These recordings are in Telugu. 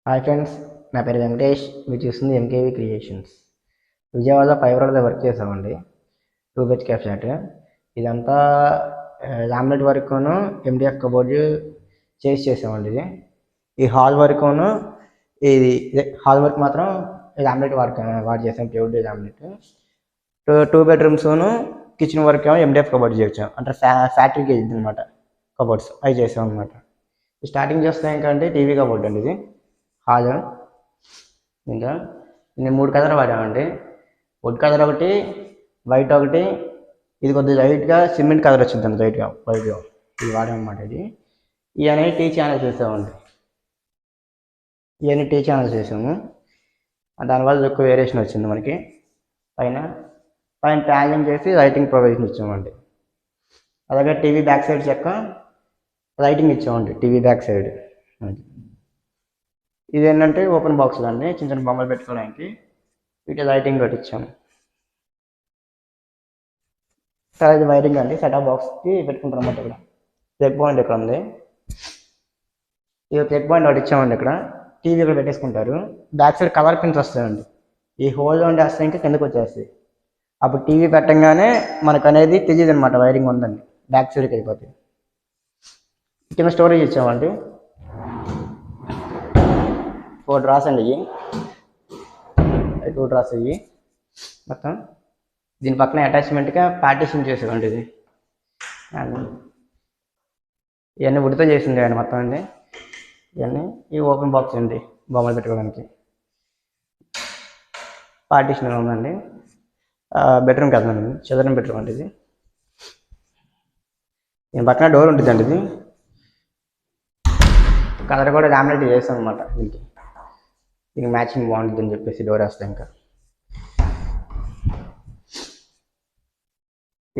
హాయ్ ఫ్రెండ్స్, నా పేరు వెంకటేష్. మీరు చూస్తుంది ఎంకేవి క్రియేషన్స్. విజయవాడలో ఫైబర్లో వర్క్ చేసామండి. 2 BHK ఫ్లాట్. ఇదంతా లామినేట్ వర్క్ను ఎండిఎఫ్ కబోర్డు చేసామండి. ఇది ఈ హాల్ వర్క్ను హాల్ వర్క్ మాత్రం లామినేట్ వాడి చేసాం, ప్యూర్ లామినేట్. 2 బెడ్రూమ్స్ను కిచెన్ వర్క్ ఏమో ఎండిఎఫ్ కబోర్డ్ చేసాం, అంటే ఫ్యాక్టరీకి వెళ్ళింది అనమాట. కబోర్డ్స్ అవి చేసాం అనమాట. స్టార్టింగ్ చేస్తే ఏంటంటే టీవీ కబోర్డ్ అండి. ఇది హాల్. ఇంకా నేను 3 కలర్ వాడామండి. వుడ్ కలర్ ఒకటి, వైట్ ఒకటి, ఇది కొద్దిగా లైట్గా సిమెంట్ కలర్ వచ్చిందండి, లైట్గా వైట్గా. ఇది వాడామన్నమాట. ఇవన్నీ టీ ఛానల్స్ వేసామండి. ఇవన్నీ టీ ఛానల్స్ వేసాము. దానివల్ల ఎక్కువ వేరియేషన్ వచ్చింది మనకి. పైన ప్యానలింగ్ చేసి లైటింగ్ ప్రొవిజన్ ఇచ్చామండి. అలాగే టీవీ బ్యాక్ సైడ్ చెక్క లైటింగ్ ఇచ్చామండి. టీవీ బ్యాక్ సైడ్ ఇది ఏంటంటే ఓపెన్ బాక్స్ అండి, చిన్న చిన్న బొమ్మలు పెట్టుకోవడానికి. వీటి లైటింగ్ పెట్టించాము. సరే, ఇది వైరింగ్ అండి. సెటప్ బాక్స్కి పెట్టుకుంటాం అన్నమాట. ఇక్కడ ప్లగ్ పాయింట్ ఇక్కడ ఉంది. ఇది ప్లగ్ పాయింట్ ఒకటి ఇచ్చామండి. ఇక్కడ టీవీ ఇక్కడ పెట్టేసుకుంటారు. బ్యాక్ సైడ్ కలర్ పిన్స్ వస్తాయండి. ఈ హోల్ ఉండి వస్తే ఇంకా కిందకు వచ్చేస్తాయి. అప్పుడు టీవీ పెట్టంగానే మనకు అనేది తెలియదు అనమాట వైరింగ్ ఉందండి. బ్యాక్ సైడ్కి అయిపోతుంది. కింద స్టోరేజ్ ఇచ్చామండి. 4 డ్రాస్ అండి. 2 డ్రాస్ ఇవి మొత్తం. దీని పక్కన అటాచ్మెంట్గా పార్టీషన్ చేసేవండి. ఇది ఇవన్నీ ఉడితో చేసింది అండి మొత్తం అండి. ఇవన్నీ ఈ ఓపెన్ బాక్స్ అండి, బొమ్మలు పెట్టుకోవడానికి. పార్టీషన్ ఉందండి. బెడ్రూమ్ కదండి, చిల్డ్రన్ బెడ్రూమ్ అండి. ఇది దీని పక్కన డోర్ ఉంటుందండి. ఇది కలర్ కూడా లామినేట్ చేస్తాం అనమాట. దీనికి మ్యాచింగ్ బాగుంటుంది అని చెప్పేసి డోర్ వేస్తే. ఇంకా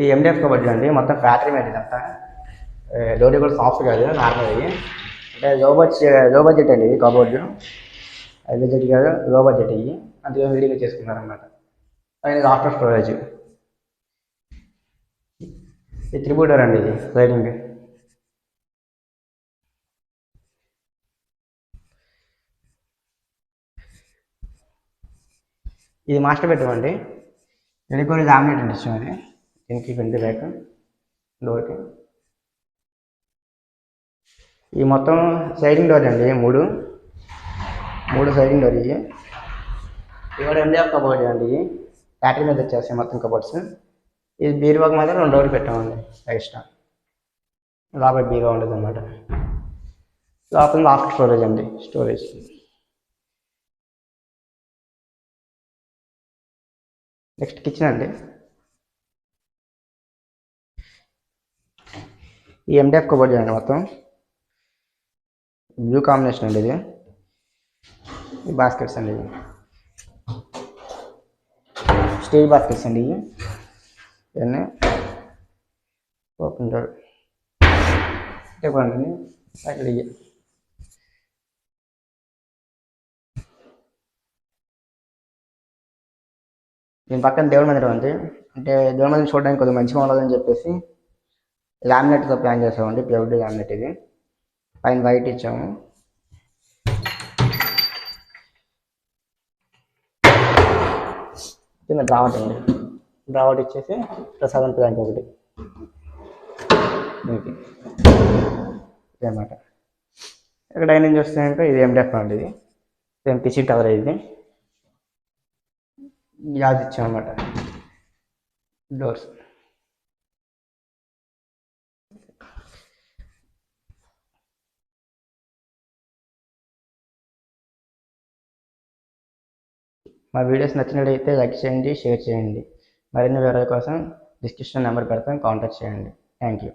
ఈ ఎండిఎఫ్ కబోర్డ్ అండి, మొత్తం ఫ్యాక్టరీ మేడ్. ఇదంతా డోర్ కూడా సాఫ్ట్ కాదు, నార్మల్. అంటే లో బడ్జెట్ అండి ఇది కబోర్డు. హై బడ్జెట్ కాదు, లో బడ్జెట్. ఇవి అందుకే విడిగా చేసుకున్నారనమాట. అది ఆఫ్టర్ స్టోరేజ్. ఇది 3 డోర్ అండి. ఇది స్లైడింగ్. ఇది మాస్టర్ బెడ్రూమ్ అండి. ఎడుకోని లామినేట్ అండి ఇచ్చాం. అది దీనికి ఫ్రంట్ బ్యాక్ డోర్కి. ఈ మొత్తం సైడింగ్ డోర్ అండి. మూడు సైడింగ్ డోర్. ఇవాళ ఎండిఎఫ్ కబోర్డ్ అండి. ఇది ఫ్యాక్టరీ మీద వచ్చేస్తాయి మొత్తం కబోర్డ్స్. ఇది బీరువాకి మాత్రం 2 డోర్లు పెట్టామండి ఎక్స్ట్రా. లోపల బీరువా ఉండదు అనమాట. లోపల ఆఫ్టర్ స్టోరేజ్ అండి, స్టోరేజ్. నెక్స్ట్ కిచెన్ అండి. ఈ ఎండిఎఫ్ కబోర్డ్ అండి మొత్తం బ్లూ కాంబినేషన్ అండి. ఇది ఈ బాస్కెట్స్ అండి. ఇది స్టీల్ బాస్కెట్స్ అండి. ఇవన్నీ ఓపెన్ డోర్ చెప్పండి. అక్కడ దీని పక్కన దేవుడి మందిరం ఉంది. అంటే దేవుడి మందిరం చూడడానికి కొద్దిగా మంచిగా ఉండాలని చెప్పేసి లామినేట్తో ప్లాన్ చేసామండి. Pure laminate. ఇది పైన వైట్ ఇచ్చాము. కింద డ్రావట్ అండి. డ్రావట్ ఇచ్చేసి ప్రసాదం ప్లాంట్ ఒకటి దీనికి ఇదన్నమాట. ఇక్కడ డైనింగ్ చూస్తే ఇది ఎండిఎఫ్ అండి. ఇది సేమ్ కిచెన్ టవర్. ఇది గ్లాస్ ఇచ్చామన్నమాట. డోర్స్ మా వీడియోస్ నచ్చినట్లయితే లైక్ చేయండి, షేర్ చేయండి. మరిన్ని వివరాల కోసం డిస్క్రిప్షన్ నెంబర్ పెడతాం, కాంటాక్ట్ చేయండి. Thank you.